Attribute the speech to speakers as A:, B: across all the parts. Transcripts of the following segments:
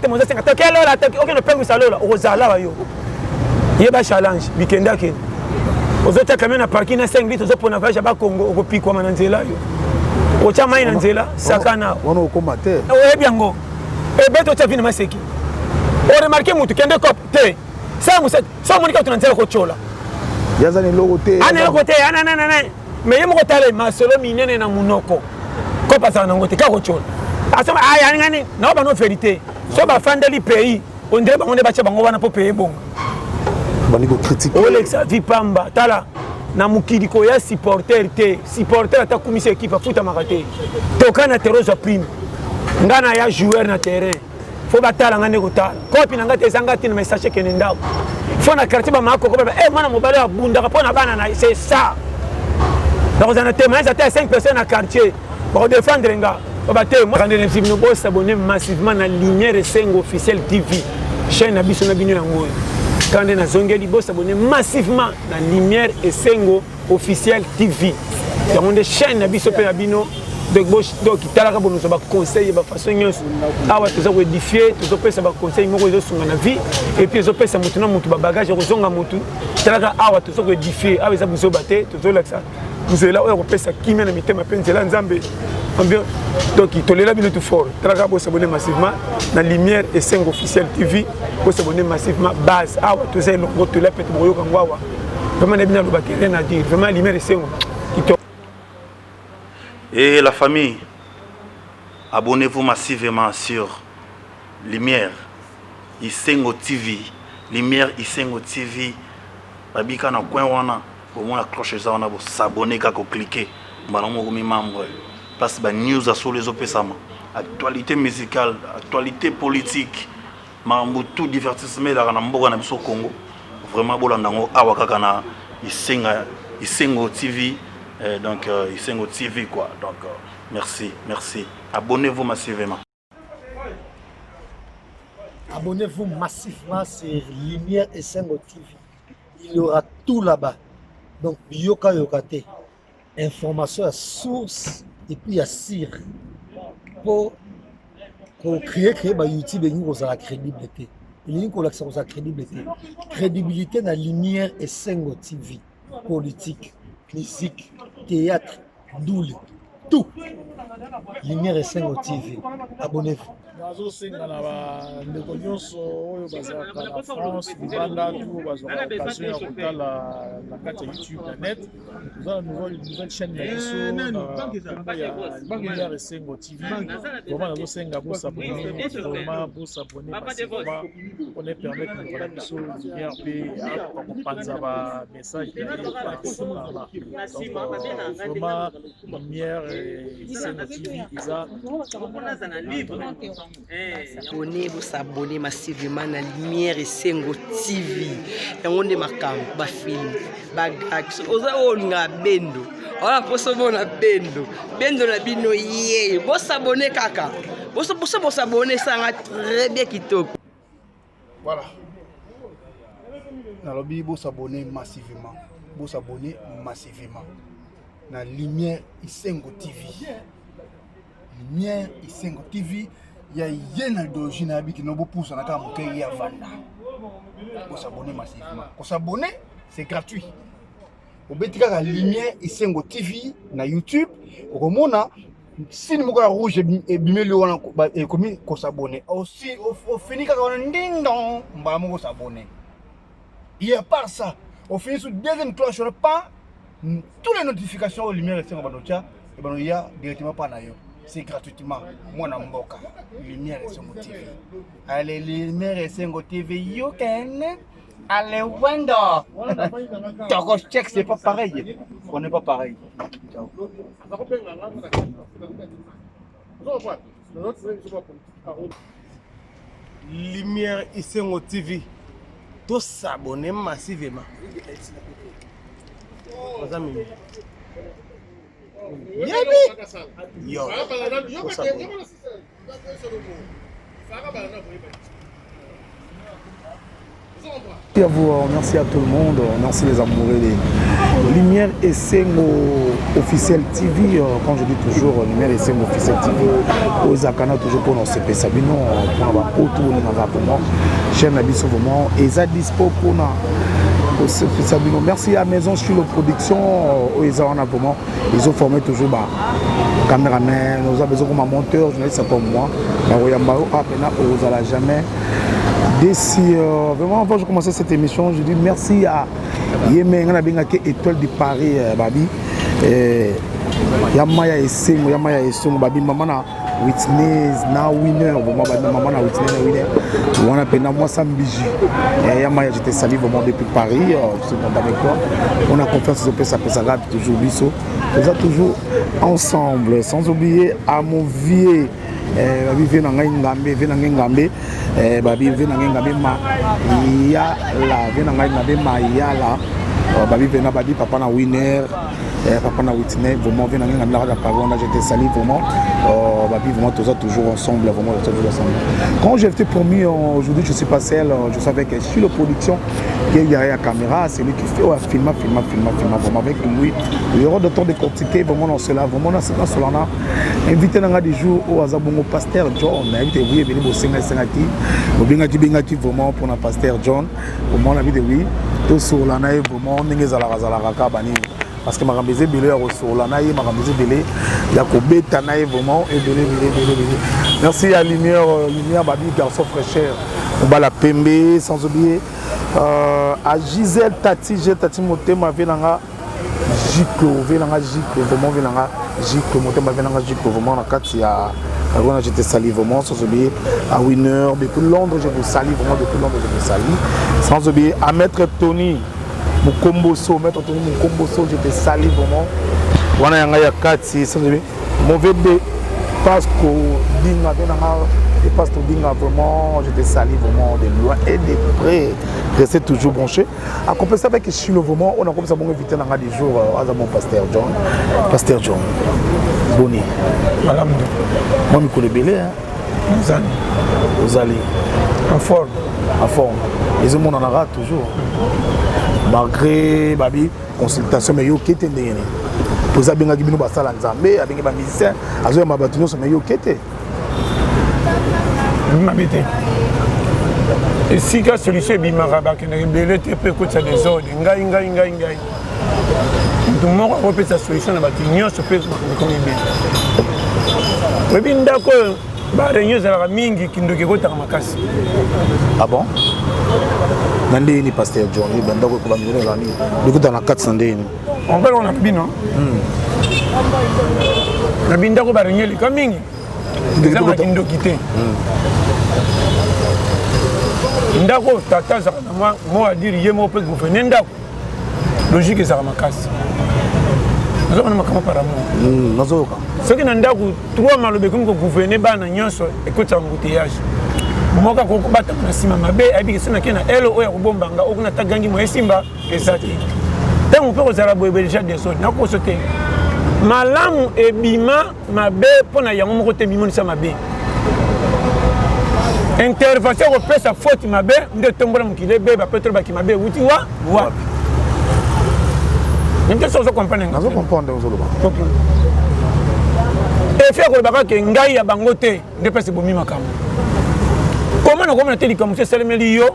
A: Moi c'est que quel là aucun ne peut ça là au zala yo. Yeba challenge bikenda ke. Ozota quand même na parking na 5 litres ozo na vaja ba Congo okopikwa mananzela yo. Ocha mai na nzela sakana.
B: Wana okomate.
A: Oyebi yango. Beto cha vina maseki. O remarquer mutu kende cop te. Ça muset, ça monika tu nanzela ko chola.
B: Yaza ni logo te.
A: Ana logo te, ana. Mais yemo ko tale masolo minene na munoko. Ko pasa na ngote ka ko chola. Asoma aya ngani, na ba no vérité. So ba fandeli pays, on dirait bango ne bacha bango wana po payer bon.
B: Bani ko critiquer.
A: Olexa vipamba, tala na mukidi ko ya supporter ata kumisa équipe futa makate. Toka na terroir prime. Ngana ya joueur na terrain. Faut batala ngane ko tala. Kopi na ngate sanga tin message ke ndao. Faut na quartier ba mako ko mwana mobale abunda ka pona bana na c'est ça. Donc on a témoigné à 5 personnes na quartier pour défendre nga. Moi, quand je suis abonné massivement à la Lumière et Sengo officiel TV, chaîne Abisso Nabino Yango. Quand je suis abonné massivement à la Lumière et Sengo officiel TV. Il y a une chaîne Abisso Nabino de gauche donc qui t'a nous a conseillé de façon ah ouais tu as édifié tu as fait conseil moi je suis dans la vie et puis je fais ça maintenant mon bagage je zonga motu t'a ah ouais tu as édifié ah ouais ça vous a battu tu as là ça vous êtes là on fait ça qui mène à mettre ma peine c'est là Nzambe donc il tolère la bien tout fort t'a pour s'abonner massivement dans Lumière et Sengo officiel TV pour s'abonner massivement base ah ouais tu sais le tu là peut-être boyo kangwa vraiment bien le battre rien à dire vraiment Lumière et Sengo.
C: Et la famille, abonnez-vous massivement sur Lumière Isengo TV. Lumière Isengo TV. Babika na coin wana, au moins la cloche ça on a s'abonner quand cliquer. Banamu komi membre. Parce que news sur les opérations. Actualité musicale, actualité politique, mambo tout divertissement là na mboka na biso Congo. Vraiment bolandango awakaka na Isengo TV. Donc Isengo TV quoi. Donc merci. Abonnez-vous massivement.
D: Abonnez-vous massivement sur Lumière et Sengo TV. Il y aura tout là-bas. Donc yoka yokate. Information à source et puis à cire. Pour créer YouTube et nous la crédibilité. Il y a la crédibilité. Crédibilité dans Lumière et Sengo TV. Politique, musique, théâtre, doule, tout. Lumière et Sengo TV. Abonnez-vous.
E: Nazo senga na ba ndeko nyonso oyo bazalaka na France libanda tout bazwaka occasion ya kotala na kati ya YouTube na net toza na nouvelle chaîne na biso na Lumière et Sengo TV vraiment nazo senga bosabone vraiment bosabone massivement on est permettre de voilà biso Lumière pe akopanza ba message de vraiment Lumière et Sengo TV isa
F: Vous abonnez massivement à Lumière et Sengo TV. Et on est marquant, ba film, ba gags. Oza onga bendo. Voilà pour ce bon bendo. Bendo na bino yé. Vous abonnez kaka. Vous abonnez ça va très bien kitoko.
B: Voilà. Nalobi vous abonnez massivement. Vous abonnez massivement. Na Lumière et Sengo TV. Lumière et Sengo TV. Il y a une d'origine qui nous pousse à la pour s'abonner massivement. Pour s'abonner, c'est gratuit. Au Bétika Lumière et Sengo TV na YouTube, au Mona, si nous avons rouge et bimelo et commis qu'on s'abonne. Aussi, au fini quand on ding dong, on va s'abonner. Et à part ça, au fini sur deuxième cloche, on pas toutes les notifications au Lumière et Sengo Banotia, et ben il y a directement pas naïo. C'est gratuitement. Moi, je suis Lumière et Sengo TV. Allez, Lumière et Sengo TV, you can. Allez, Wendo. Ton check, c'est pas pareil. On n'est pas pareil. Ciao.
E: Lumière et Sengo TV. Tous s'abonner massivement. Yo.
G: Merci à vous, merci à tout le monde, merci les amoureux des Lumière et Sengo officiel TV, quand je dis toujours Lumière et Sengo officiel TV, aux Akana toujours pour nos CP Sabino, pour avoir autour de nous, chaîne Nabiso vraiment, et ça dispo pour nous. Sabino. Merci à Maison Chilo Production, ils ont formé toujours caméraman, nous avons besoin de monteur, journaliste comme moi, vous n'allez jamais. D'ici, vraiment avant de commencer cette émission, je dis merci à Yémen, Étoile de Paris, Babi, Yamaya et Sengo, Babi, maman. Witness na winner vraiment maman na witness na winner on a peine moi Sambiji et Yamaya j'étais sali vraiment depuis Paris je suis content avec toi on a confiance sur ça toujours biso nous a toujours ensemble sans oublier à mon vieux babi vena ngambe babi vena ngambe ma ya la vena ngambe ma ya la babi vena babi papa na winner papa na witness vraiment vena ngambe la parole on a j'étais sali vraiment babi vraiment tous toujours ensemble vraiment toujours ensemble quand j'ai été promis aujourd'hui je suis pas seul je suis avec Chilo Production qui est derrière la caméra c'est lui qui fait filma vraiment avec lui il y aura de temps de quantité vraiment dans cela vraiment dans cela invité dans des jours au Azabongo pasteur John invité vous venir bosser ngati bingaki vraiment pour na pasteur John vraiment la vidéo oui tout sur la naïve vraiment n'engeza la ka bani parce que ma rambézé belé sur la naïve ma rambézé belé ya ko beta naïve vraiment et belé merci à lumière babi garçon fraîcheur on va la pembe sans oublier à Gisèle Tati Motema venanga Jiko vraiment venanga Jiko Motema venanga Jiko vraiment na kati ya alors j'étais sali vraiment sans oublier à Winner depuis Londres je vous salue vraiment depuis Londres je vous salue sans oublier à Maître Tony Mukomboso j'étais sali vraiment wana yanga ya kati sans oublier mauvais bé Pasco dinga venanga et Pastor Dinga vraiment j'étais sali vraiment de loin et de près rester toujours branché accompagné ça avec Chilo vraiment on a comme ça bon invité dans des jours à mon pasteur John Boni madame moi me connais belé hein vous allez en forme les hommes on en aura toujours malgré babi consultation mais yo kete ndene poza benga bino basala nzambe abenga ba musicien azo ma batuno so mais yo kete m'habiter et si ka solution bimara qui ne belé te peut que ça désordre ngai tout monde repère sa solution na batinyo so peut comme bien oui ndako ba réunion za la mingi kindoke kota makasi ah bon nande ni pasteur John ni ndako ko ba ngiro la ni dikuta na 400 ndeni on va on a bino na bindako ba réunion li mingi ndako kindoki te ndako tata za moi dire yemo peut gouverner ndako logique za makasi nazo na makamo para mo nazo ka soki na ndako 3 malobe ko gouverner bana nyonso ekota nguteyage moka ko bata na sima mabe abi sina kena elo oya kubombanga okuna tagangi mo esimba ezati tango pe ko zala boye déjà des autres na ko sote malamu ebima mabe pona yango moko te bimonisa mabe intervention ko pesa faute mabe nde tombola mukile be ba peut-être ba ki mabe wuti wa n'importe quoi comprendre ngazo comprendre ozolo ba et faire ko baka ke ngai ya bangote nde pesa bomi makamo comment on a été comme c'est le yo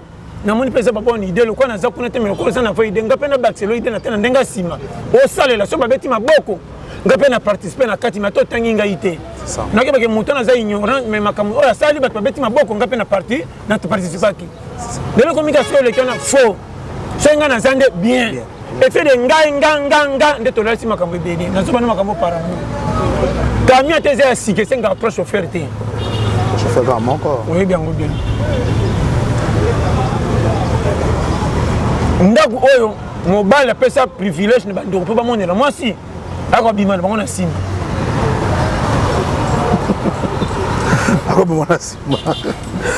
G: na moni pesa ba bonne idée le quoi na za kuna te me ko ça na fa idée nga pena baxelo idée na tena ndenga sima o sale la so ba beti maboko nga pena participer na kati mato tangi nga ité ça na ke ba ke muto na za ignorant mais makamo o sali ba beti maboko nga pena parti na te participer ki de la communication le kana faux senga na zande bien et fait de nga ndeto la sima makambo bébé na so ba na makambo para camion te za sike senga approche chauffeur te chauffeur vraiment encore oui bien bien ndako oyo mobile apesa privilège ne bando po ba monela moi si ako bima na bango na sima ako bima na sima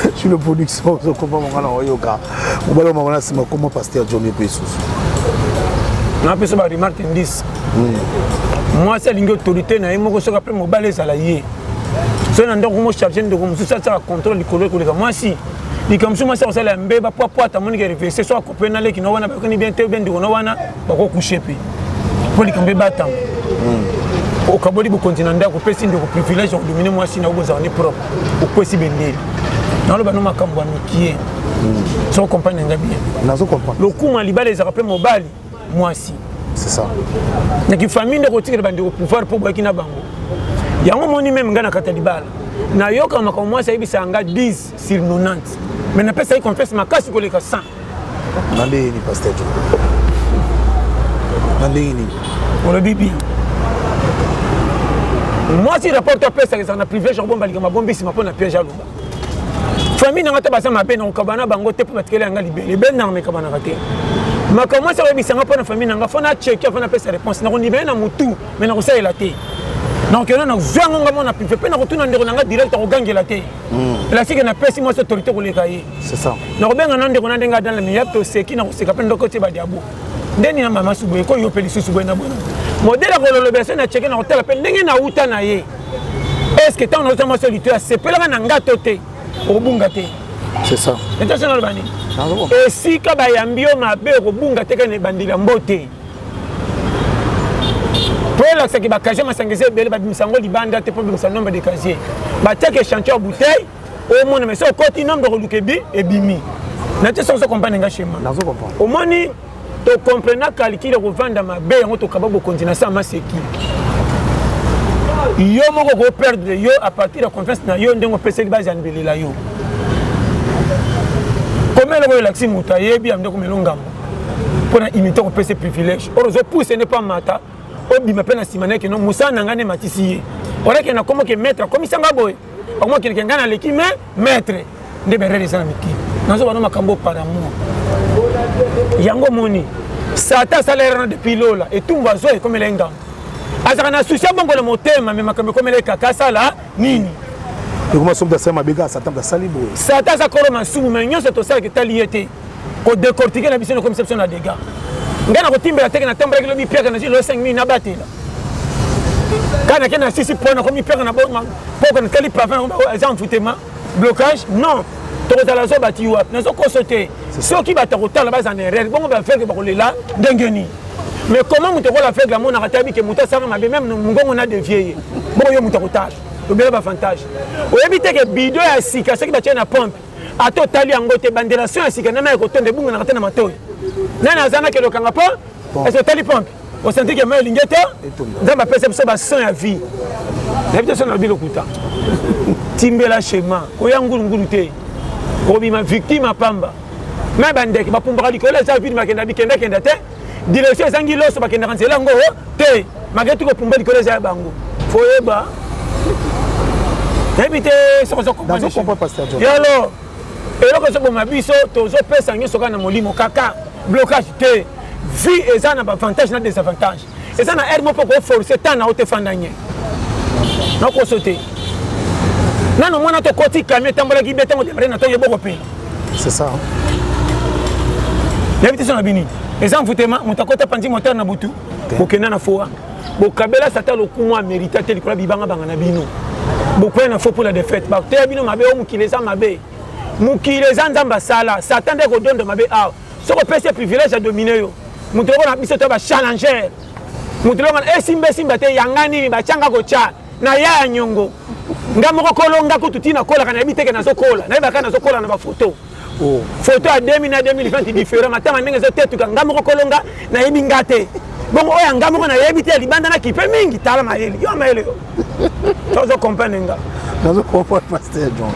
G: je suis le production so comment mon gars oyoka mobile mo na sima comment pasteur Johnny Pesus na pesa ba remarque 10 moi c'est l'ingo autorité na yemo ko so après mobile ça la yé so na ndako mo charger ndako mo ça ça contrôle likolo ko moi si
A: likambo so masa osala mbeba po atamoni ke reverser so akopena leki no wana bakoni bien te bendi no wana bako coucher pe po likambo batam o kaboli bu continent ndako pesi ndeko privilège de dominer moi sina oboza ni propre o kwesi bendeli na lo bano makambo amikie so comprendre nga bien
G: na so comprendre
A: le kuma libala les rappels mobali moi si
G: c'est ça
A: na ki famille ndeko tikela bandi au pouvoir pour baki na bango yango moni même ngana kata libala na yoka makambo moi sayibi sanga 10 sur 90 mais na pesa confesse makasi ko leka 100
G: nande ni pasteur nande ni
A: on le bibi moi si rapporte pesa que ça na privé genre bomba likama bombi si mapona piège aluba famille nangata basa mabe na kabana bango te pour batkele anga libele ben na me kabana kate makambo ça webi sanga pona famille nanga fona checker fona pesa réponse na ko na mutu mais na ko sa elate donc on a besoin ngamba na privé pe na ko tuna ndeko nanga direct ko gangela te la sike na pesi moi autorité ko leka yi
G: c'est ça
A: na ko benga na ndeko na ndenga dans le meilleur to seki na ko seka pe ndoko te ba diabo ndeni na mama subu ko yo peli subu na bona modèle ko lo beso na checker na hotel pe ndenge na uta na ye est-ce que tant nous sommes solitaires c'est pe la na ngato te obunga te
G: c'est ça
A: intention bani et si ka ba yambio mabe obunga te kana bandila mbote pour la ce qui ba kaje masangese bele ba misango libanda te pour bimisa nombre de casier ba teke chantier bouteille au monde mais so koti nombre de lukebi et bimi na te so comprendre nga schéma
G: na so comprendre
A: au moni to comprendre calculer revendre mabe yango to kababo continuer ça maseki yo moko ko perdre yo à partir de confiance na yo ndengo peseli base en belela yo comme le relaxi mutaye bi amde ko melongam pour imiter ko pese privilège orozo pousse ne pas mata obi mapena simane ke no musana ngane matisi ora ke na komo ke maître comme sanga boy omo ke ngana leki maître nde berere sana miki nazo bana makambo par amour yango moni sata salaire depuis lola et tout va zo comme lenga azaka na souci bongo le motema mais makambo comme le kaka sala nini
G: et comment sommes ça mabega satan da salibo
A: sata za koro masumu mais nyonso to ça que taliete ko décortiquer la mission de conception na dégâts ngana ko timbela teke na tambra kilo mi peka na lo 5000 na batela kana kena sisi pona ko mi peka na bon poko na tali pavin en foutema blocage non to ta la zo bati wa na zo ko sauter ceux qui bata ko tala base en erreur bon ba faire que ba ko lela ndengeni mais comment muto ko la faire la mona katabi ke muta sanga mabe même ngongo na dévier bon yo muta ko tala to bela avantage o éviter que bido ya sika ceux qui bata na pompe a totali angote bandelation ya sika na na ko tonde bungu na katana matoy nana zana ke lokanga po est-ce que tali pompe au senti que mal lingeta nzamba pesa biso ba son ya vie d'habitude son na bilokuta timbela schéma ko ya ngulu te ko bima victime pamba mais bandeki ba pumbaka likola za vie makenda kenda te direction zangi loso bakenda kansela ngo te magetu ko pumba likola za bango foyeba habite so comprendre
G: pasteur John
A: yalo eloko so boma biso tozo pesa nyoso kana molimo kaka blocage te vie eza na avantage na désavantage eza na air moko ko forcer tant na ote fandanye na ko sauter nano mwana to koti camion tambola ki betango de brena to yeboko pe
G: c'est ça
A: l'invitation na bini exemple futema mutakota panzi moteur na butu bokena na foa bokabela sata lokumu mérite te likola bibanga banga na bino bokwe na fo pour la défaite ba te bino mabe o mukileza mabe mukileza nzamba sala satan de ko dondo mabe a soko pese privilège à dominer yo mutoko na biso to ba challenger mutoko na simba te yangani ba changa ko cha na ya nyongo ngamoko kolonga kututina kola kana biteke na sokola na ba kana sokola na ba photo photo à 2000 na 2020 différent matama ndenge zo tetu ngamoko kolonga na yebi ngate bongo oya ngamoko na yebi te libanda na kipe mingi tala mayeli yo mayeli yo tozo comprendre nga
G: nazo comprendre pasteur John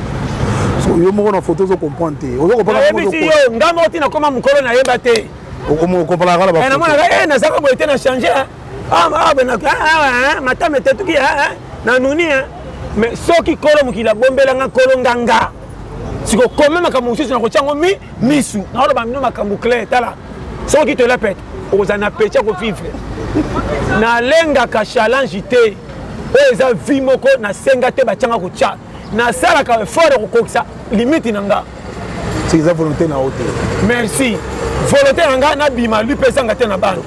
G: so yo moko na photo zo comprendre te ozo comprendre
A: yebi ti yo ngamoko tina koma mukolo na yeba te
G: okomo comprendre la ba
A: na mona na saka boite na changer ben matama tetu ki na nuni mais soki kolo mukila bombela nga kolo nganga siko comme makambo susu na kochango misu na oloba mino makambo clair tala soki to la pète ozana pecha ko vivre na lenga ka challenge te eza vie moko na senga te bachanga ko cha na sala ka effort ko kokisa limite nanga
G: c'est ça volonté na haute
A: merci volonté nanga na bima lui pesa ngate na bano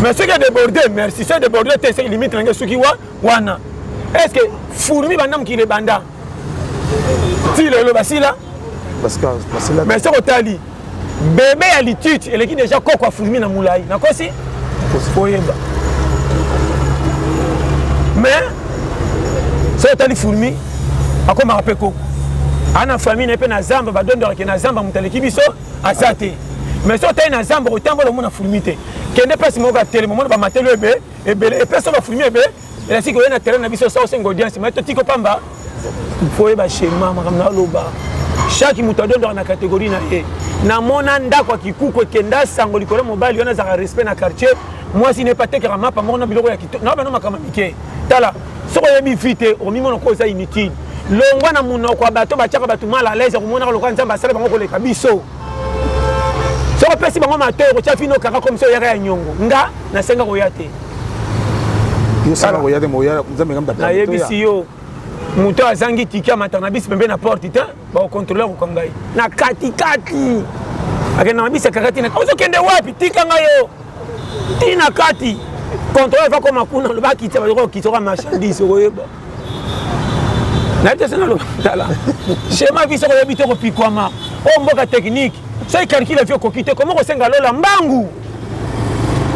A: mais ce qui est débordé merci c'est débordé te c'est limite nanga suki wana est-ce que fourmi bandam ki le banda ti le basila
G: parce que là
A: mais ce otali bébé ya litute eleki déjà koko afulmi na mulai nakosi koyeba mais ce otali fulmi akoma pe koko ana famille ne pe na zamba ba dondo ke na zamba mutaleki biso asate mais so tay na zamba otambola mona fulmi te kende pesi mo ga tele mo ba matelo ebe ebele e pesi ba fulmi ebe et si que na terrain na biso ça c'est audience mais to tiko pamba faut ba schéma makamna loba chaque muto dondo na catégorie na e na mona ndako kikuko kenda sango likolo mobali ona za respect na quartier moi si n'est pas te kama pa mona biloko ya kito na ba no makama mike tala soko yebi vite o mimo no ko za inutile longwa na munoko ya bato bachaka bato mal à l'aise ko mona ko nzamba sala bango ko leka biso soko pesi bango mateur ko tia fino kaka comme ça ya nyongo nga na senga ko yate
G: yo sala ko yate mo ya nzambe ngamba ta
A: na yebisi yo muto azangi tiki ya matana bisi pembe na porte te ba contrôleur ko ngai na kati akena na bisi kakati na ozo kende wapi tika ngayo tina kati contrôleur va comme kuna lo ba kitsa ba ko kitsa marchandise ko yeba na tese na lo tala schéma biso ko yebite ko pikwama o mboka technique so calcule vio ko kite comment ko senga lola mbangu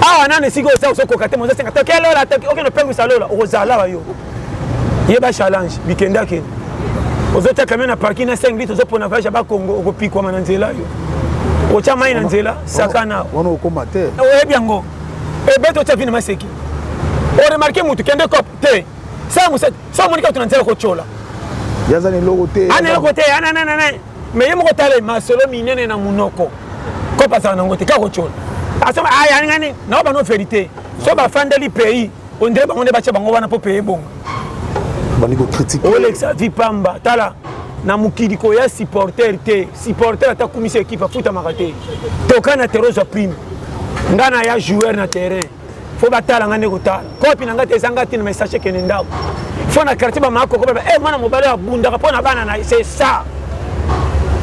A: awa nane siko sa so ko kate mo senga to ke lola to ke no pengu sa lola o zala ba yo yeba challenge bikenda ke ozota quand même na parking na 5 litres zo pona vaja ba Congo ko pikwa mananzela yo o cha mai na nzela sakana
G: wono ko mate
A: o yebi yango e beto cha vina maseki o remarquer mutu kende cop te sa musa so monika tunanzela ko chola
G: yazani logo te
A: ana logo te ana mais yemo ko tale masolo minene na munoko ko pasa na ngote ka ko chola asoma aya ngani na ba no vérité so ba fandeli pays on dirait ba ngonde ba cha bango wana po pays bonga
G: bani ko critiquer
A: Olexa vipamba tala na mukidi ko ya supporter ata kumisa équipe futa makate tokana teroza prime ngana ya joueur na terrain fo batala ngane ko tala kopi na ngate zanga tin message kene ndako fo na quartier ba mako ko ba mana mobale ya bunda ko na bana na c'est ça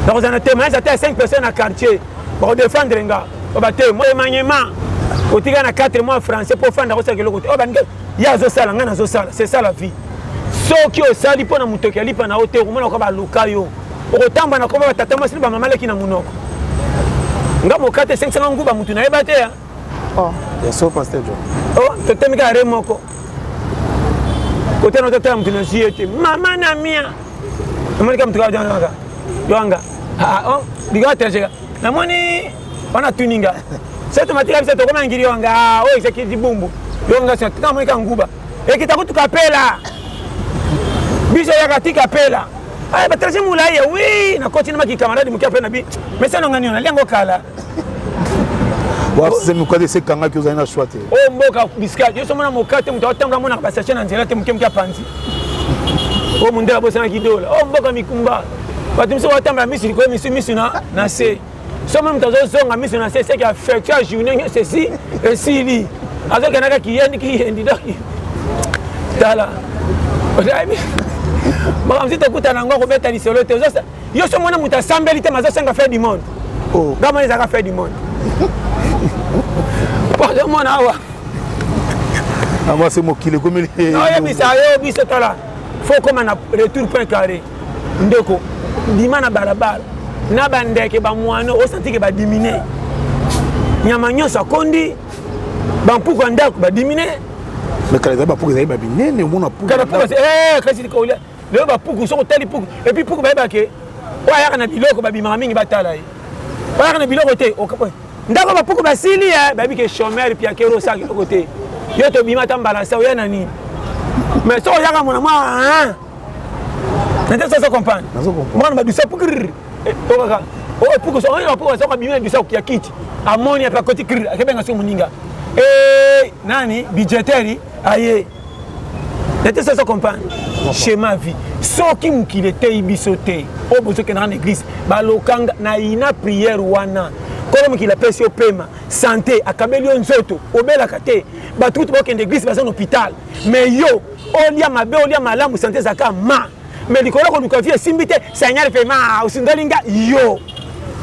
A: donc on a témoin ça 5 personnes à quartier pour défendre nga ba te moi maniement otika na 4 mois français pour fanda ko sekelo ko te o ba ya zo sala ngana zo sala c'est ça la vie soki osali mpona motoki alipa na ote okomona ko baluka yo okotamba na koba batata masili bamamaleki na munoko nga mokate 500 nguba mutu nayeba te ya
G: ya so pasteur
A: o totemika are moko kote na tata mutu na zie te mama na mia amonika mutu ka janga yoanga diga terjega namoni wana tuninga seto matika biso tokoma ngiri yoanga o exekiti bumbu yoanga sa tamonika nguba ekita kutukapela biso ya katika pela ay batraje mulaya oui na kochi na maki camarade mukia pena bi mais ça ngani na lengo kala
G: wa c'est mu kade se kanga ki ozana choite
A: o mboka biscuit yo somona mokate muto atambra mona ba station na nzela te mukia panzi o mundela bosana kidola o mboka mikumba batumso watambra misiri ko misi na se somona mutazo zonga misi na se c'est qui a fait la journée ceci et si avec kanaka ki yendi doki tala Makamzi tokuta na ngoko beta lisolo te ozosa yo so mona muta sambeli te mazo senga faire du monde gama les a fait du monde pas mona awa
G: ama c'est mokile comme il
A: non yo bisa tala faut comme na retour point carré ndeko bima na balabala na bandeke ba mwana o senti ke ba diminuer nyama nyosa kondi ba mpuko ndako ba diminuer
G: mais quand les ba pour les ba binene mon na pour
A: quand pour kasi ko le ba puku so tali puku et puis puku ba ke wa ya na biloko ba bima mingi batala yi wa ya na biloko te o kapo ndako ba puku ba sili ba bi ke chômeur puis akero sa ko te yo to bima tambala sa ya nani mais so ya ka mona ma nete so comprendre moi ba du sa puku o kaka o puku so ya puku so ka bima du sa ko ya kiti amoni ya pa koti krir akebenga so muninga nani budgétaire aye nete so comprendre schéma vie soki mukile te ibisote o bozo ke na l'église balokanga na ina prière wana kolo mukile pesi opema santé akabeli nzoto obelaka te batutu bokende église baza na hôpital mais yo olia mabe olia malamu santé zaka ma mais likolo ko luka vie simbi te seigneur fait ma usindolinga yo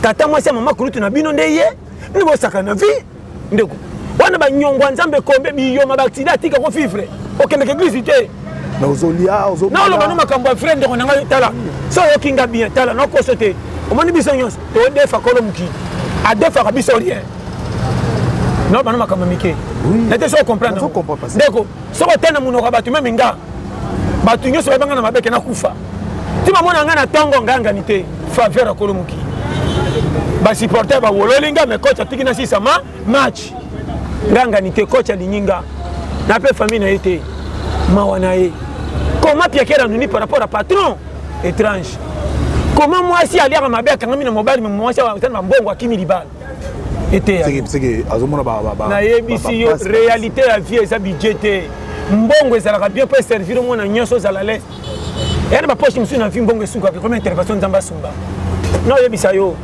A: tata mwasi mama kulutu na bino ndeye ndibo saka na vie ndeko wana ba nyongwa nzambe kombe biyo mabaccident atika ko fifre okende église te
G: na ozolia
A: non lo banuma kambo friend ko nanga tala so yokinga bien tala no ko sote omoni biso nyonso todefa kolo mokili adefaka biso rien non bana makambo mike nete so comprendre ndeko soko tena munoko bato meme nga bato nyonso babanga na mabeke na kufa tima mona nga na tongo ngangani te faveur akolo mokili basupporter bawololi nga me coach atiki na sisama match ngangani te coach alinyinga na pe famille na ye te mawa na ye comment piakera nuni par rapport à patron étrange comment moi si aliaka mabe akangami na mobali me moi si awatana mbongo akimi libala nayebisi yo réalité ya vie eza budget te mbongo ezalaka bien mpo eservir omona nyonso ozala lese eyana bapoche mosusu na vie mbongo esukaka koma intervention nzambe asumba na oyebisa yo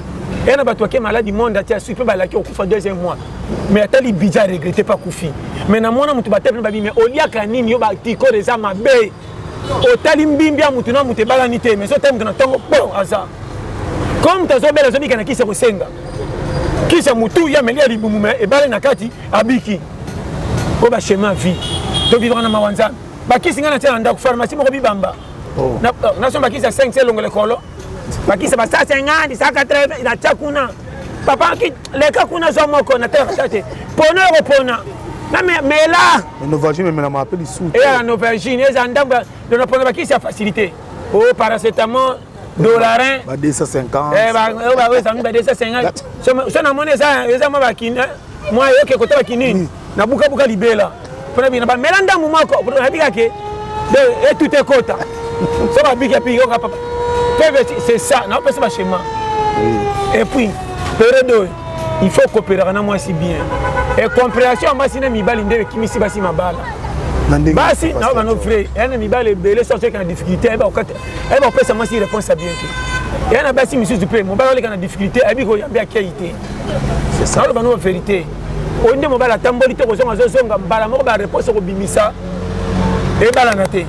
A: eyana bato ake maladi monde atia sui mpe balaki okufa 2e mois mais atali budget aregrete pa kufi mais namona motu batepene babi me oliaka nini yo batikore eza mabe otali mbimbi ya motu na motu ebalani te mais sotali motu na ntongo po aza comme tozobela azobika na kisa kosenga kisa mutu ya melia libumu me ebale na kati abiki ko ba chemin vie to vivre na mawanza bakisi ngana tena ndako pharmacie moko bibamba na so bakisi 5 selongo lekolo bakisi ba 150 180 ila chakuna papa ki leka kuna zo moko na tera kate pona repona na mela
G: Novalgine me na m'appelle sous
A: et la Novalgine eza ndamba de na pona bakisi ya facilité oh paracétamol $1
G: ba 250
A: ba wesa mba 250 so na mona eza ma bakina moi yoke kota bakini na buka buka libela pona bina ba melanda mu mako na bika ke de tout est kota so ba bika pi yoka papa c'est ça na pas ça schéma et puis période il faut coopérer na moi si bien et compréhension moi si na mibali ndebe kimisi basi mabala basi na ba no frère ene mibali belé sortir kana difficulté e ba okate e ba pesa moi si réponse à bien que ene basi monsieur du pe mo ba le kana difficulté e bi ko yambia qualité c'est ça le bano vérité onde mo ba la tamboli te ko zonga mbala mo ba réponse ko bimisa e bala na te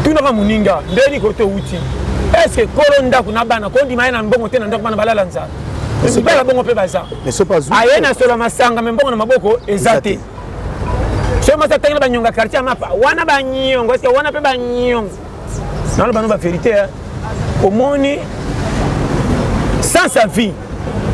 A: tuna muninga ndeni ko to uti est-ce que kolonda kuna bana ko ndi maina mbongo te na ndako bana balala nza c'est pas la bongo pe baza
G: mais c'est pas
A: ayena solo masanga mbongo na maboko ezate so masa tangela banyonga quartier mapa wana banyongo est-ce que wana pe banyongo na le bano ba vérité omoni sans sa vie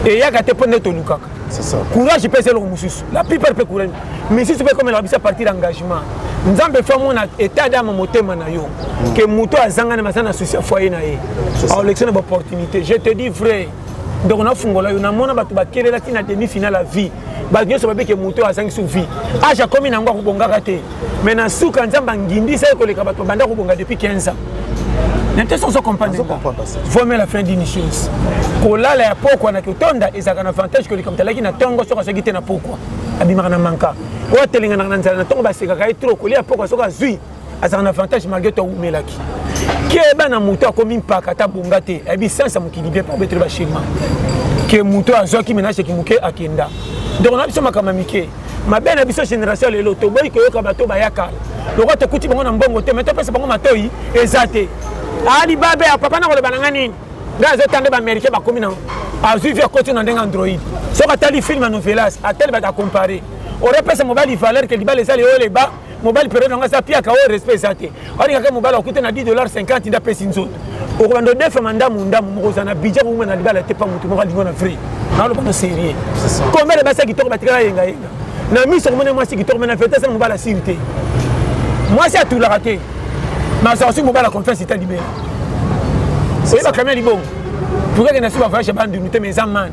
A: et yaka te pone to lukaka
G: c'est ça
A: courage peut le mususu la plupart peut courage mais si tu peux comme la bisa partir engagement nzambe fa mona état d'âme motema na yo que muto azanga na masana souci foyer na ye a élection d'opportunité je te dis frère donc on a fungola yo na mona batu bakelela tina demi-finale la vie ba bien so babeke muto azangi sous vie aja komi na ngwa kubonga te mais na suka nzamba ngindi sa ko leka batu banda kubonga depuis 15 ans. L'intention se comprendre. Faut la fin d'une chose. Kola la poko na kutonda ezaka na avantage que les comme talaki na tongo soka segite na poko. Abimaka na manka. O telinga na nzala na tongo ba seka kai trop kolia poko soka zui. Azaka na avantage malgré to umelaki. Keba na muto akomi mpaka ta bonga te. Abi sansa mukilibé pour betre ba chema. Que muto azoki menage ki muke akenda. Donc on a biso makama mike. Ma belle biso génération lelo to boy ko yoka bato ba yaka. Loko te kuti bango na mbongo te mais to pesa bango matoi ezate. Ali babe papa na ko bananga nini nga zo tande ba américain ba komi na azui via côté na ndenga Android so ka tali film na novelas atel ba ta comparer aurait pesa mobile valeur que libale ça le bas mobile période nga sa pia ka o respect zate ari ka mobile okute na $10.50 nda pesa nzoto o ko ndo defa mandamu ndamu mo za na budget mo na libale te pa mutu mo ka lingona free na lo bano sérieux combien de basa ki to ba tikala yenga yenga na miso ko mo si ki to na fete ça mobile la sécurité moi c'est tout la raté. Mais ça aussi, la confiance est libérée. C'est pas quand même bon. Pour que nous soyons voyage bande nous mes amants.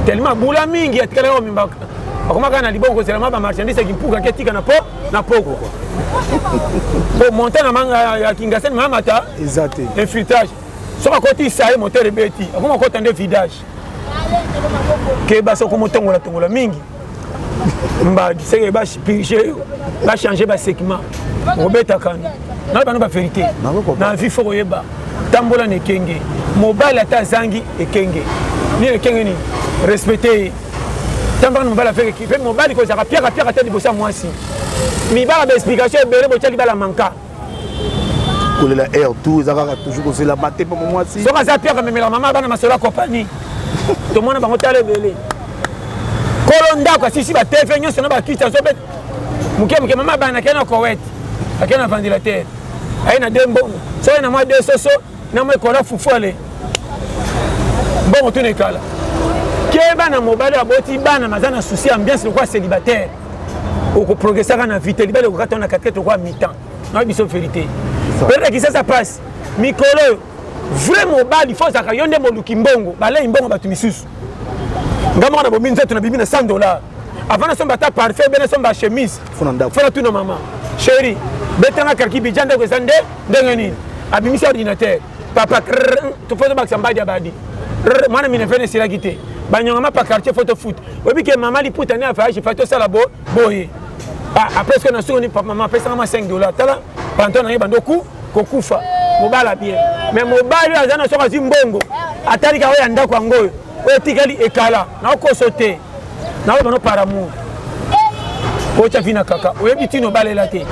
A: Tellement boula mingi ya tikala o mimbaka. Akoma kana libongo c'est la marchandise qui mpuka ketika na poko. Bon monter na manga ya kingasen mamata
G: exact.
A: Infiltrage. So ka koti sai moteur beti. Akoma ko tande vidage. Ke ba so ko motongola mingi. Mba c'est ba piriger ba changer ba segment. Robeta kan. Na ba no ba vérité. Na vie fo yeba. Tambola ne kenge. Mobile ata zangi ekenge. Ni ekenge ni respecter. Tambola no mobile fait que mobile ko zaka pia ata di bossa moi si. Mi ba ba explication bele bo tali ba la manka.
G: Kolela la air tout zaka toujours ko c'est la maté pour moi si.
A: So ka za pia ka memela mama bana masola compagnie. To mona ba ngotale bele. Kolonda kwa sisi ba TV nyonso na ba kita so bet. Muke mama bana kena Koweït. Akena ventilateur. Aina dembo. So na moi de soso na moi kola fufole. bon tout nekala ke bana mobali aboti bana mazana souci ambiance le quoi célibataire au progresser na vite libale ko katona 4 quoi mi-temps na biso vérité peut-être que ça passe mikolo vrai mobali faut ça yonde moluki mbongo bale mbongo batu misusu ngamo na bominza tuna bibi na $100 avant na somba ta parfait bena somba chemise fona tout na maman chérie betanga karki bijanda ko sande ndengeni abimisi ordinateur papa to photo box ambadi abadi mwana mine fene sira kité banyonga ma pa quartier photo foot obi ke maman li puta ne affaire photo sala boye après ce que na soni papa maman pesa ma $5 tala panton na yebando ku kokufa mobala bien mais mobali azana soka zimbongo atali ka oya ndako angoyo oyo tikali ekala na okosote na oyo bano par amour ocha fina kaka oyo bitino balela te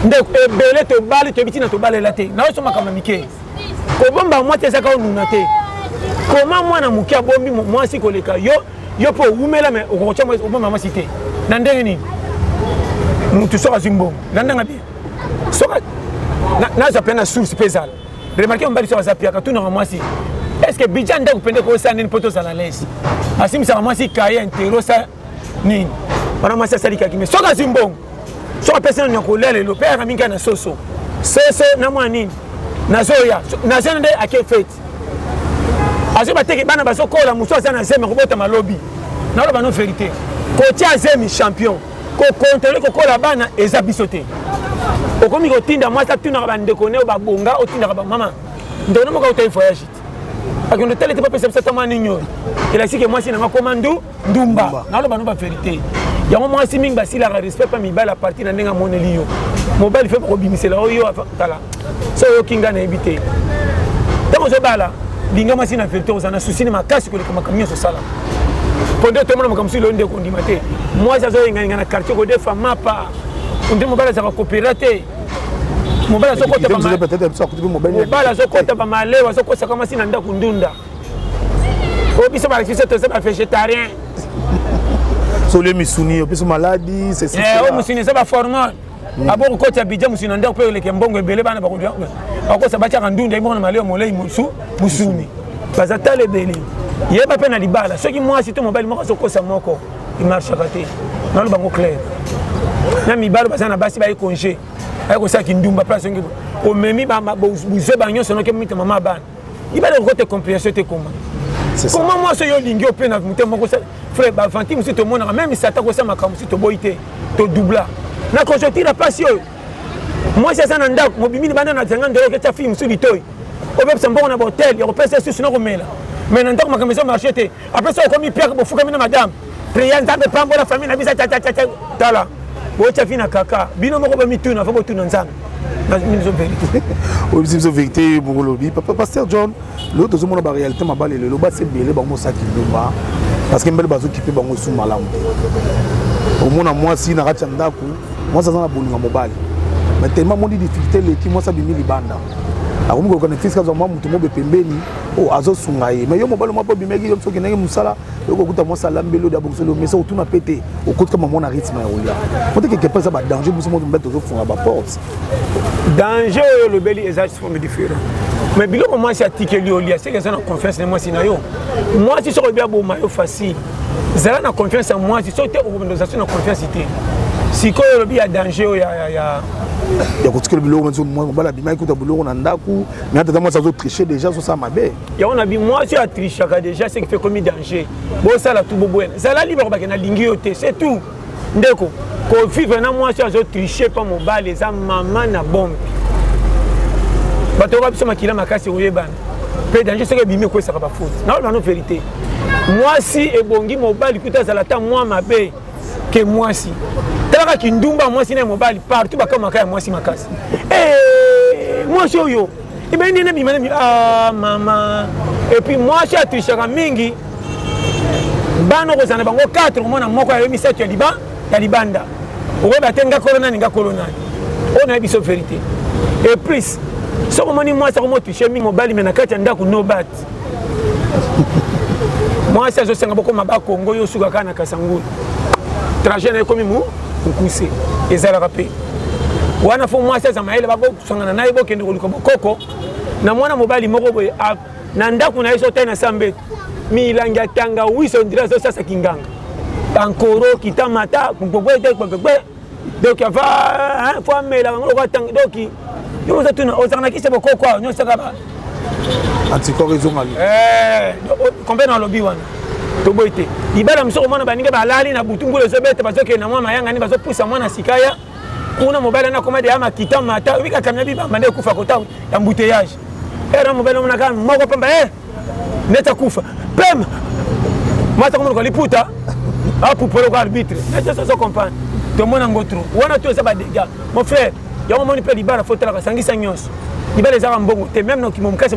A: ndeko ebele to bali to bitina to balela te na oyo soma kama mike ko bomba mwate saka onuna te comment mwana mukia bombi mwasi koleka yo po umela me okocha mwasi obomba mwasi te na ndenge nini mutu soka zimbongo ndanga bien soka na zapena source pesal remarquez mbali soka zapia ka tuna mwasi est-ce que bidjan ndako pende ko sa nini poto sala lesi asim sa mwasi kaya intero sa nini wana mwasi salika kimi soka zimbongo soka pesa na ko lele lo père minga na soso na mwa nini na zoya na zende ake fete azo bateke bana bazokola muso azana zeme kobota malobi na lo bano vérité ko tia zemi champion ko contrôler ko kola bana eza bisote okomi ko tinda mwasa tuna ba ndeko ne ba bonga otinda ba mama ndono mo ka utai voyage akondo tele te pas pesa ça tama ninyo ila sike mwasi na makomandu ndumba na lo bano ba vérité ya mo mwasi mingi basila respect pa mibala partie na ndenga moneli yo mobile fait ko bimisela oyo tala so yo kinga na ebité tamo zo bala linga mwasi na vérité ozana souci ni makasi ko lekama kamio so sala pendant tout le monde comme si l'on de condimate moi ça zo ngana na quartier ko defa mapa on dit mobile ça va coopérater mobile so kota ba mobile so kota ba malewa so kosa kama sina nda kundunda obiso ba fise to se ba végétarien
G: so les misuni obiso maladie c'est ça
A: o musuni ça ba formal abo ko ta bidja musuni nda ko le kembongo ebele bana ba ko akosa ba cha ndunda ibona malewa molei musuni bazata le beli yeba pe na libala soki mwasi to mobile moko sokosa moko il marche à côté na lo bango clair na mibalo bazana basi ba congé ay ko saki ndumba place ngi o memi ba buze ba nyonso no ke mita mama bana ibale ko te compréhension te comment c'est ça comment moi so yo lingi o pe na muté moko frère ba fanti musi to mona même si ata ko sa makamusi to boité to doubla na ko so tira passe yo moi c'est ça na ndako mobimi bana na tanga ndelo ke ta fi musi litoy o be sambongo na hotel yo pesa sur na ko mela mais non donc ma maison marché après ça comme il perd pour foutre madame priant ça peut prendre la famille na bisa tala bo cha fina kaka bino moko ba mituna fa bo tuna nzanga na miso vérité
G: o miso vérité mo lobi papa pasteur John l'autre zo mona ba réalité mabale le loba c'est belé ba mo saki lomba parce que mbele bazo kipe bango sous malamu au mona moi si na racha ndako moi ça na bolinga mobile mais tellement mon difficulté le qui moi ça bimi libanda akomi ko connecter kazo mwa mutu mo be pembeni o azo sungaye mais yo mobile mo bimeki yo soki nenge musala yo kokuta mo sala mbelo da bokso mais ça otuna pété o kotka maman na rythme ya olia peut-être quelque part ça ba danger pour mo mbete zo funga ba porte
A: danger le beli exact forme différent mais bilo moi c'est tikeli olia c'est que ça na confiance en moi sinayo moi si so ko bia bo mayo facile zala na confiance en moi si so te organisation na confiance ité si ko le bia danger
G: ya kotikela biloko nzo moi bala bima ikuta biloko na ndaku mais tata moi ça zo tricher déjà sur ça mabe
A: ya on a bi moi tu as triché déjà c'est que fait comme danger bon ça la tout bobo ça la libre ba na lingi yote c'est tout ndeko ko vivre na moi tu as triché pas mon bal les maman na bombe bato ba biso makila makasi oyebana pe danger c'est que bimi ko ça pas faute na non vérité moi si ebongi mobile kuta za la ta moi mabe que moi si tala ki ndumba moi si na mobile partout ba kama kaya moi si makasi moi si yo et ben ni bimana ah maman et puis moi si atrichaka mingi bano ko zana bango 4 mona moko ya mi 7 ya libanda o ba tenga corona ninga corona on a biso vérité et plus so ko moni moi ça ko motricher mi mobile mais na kati ndako no bat moi ça zo senga boko maba Congo yo suka kana kasangulu trajet na komi mu ukuse ezala rapé wana fo moi ça maele babo sangana na ibo kende ko bokoko na mwana mobali moko boye na ndako na yeso tena sambeto milangi atanga wiso ndira zo sasa kinganga bankoro kitamata kumbogwe kwekwe donc ava hein faut mela ngolo kwa tanga donc yo za tuna ozana kise boko kwa nyo saka ba
G: antikoro ezongali
A: combien na lobby wana to boite ibala msoko mwana baninga balali na butungulo zo bete bazoke na mwa mayanga ni bazo pusa mwana sikaya kuna mobile na komade ama kitamata wika kamya biba mande kufa kota ya mbuteyage era mobile mwana kama moko pamba neta kufa pem mata comme le puta pour le arbitre ça comprendre tout le monde en gotro wana tout ça ba dégâts mon frère ya mon pe libara faut la sangisa nyonso libala za mbongo te même no ki momkase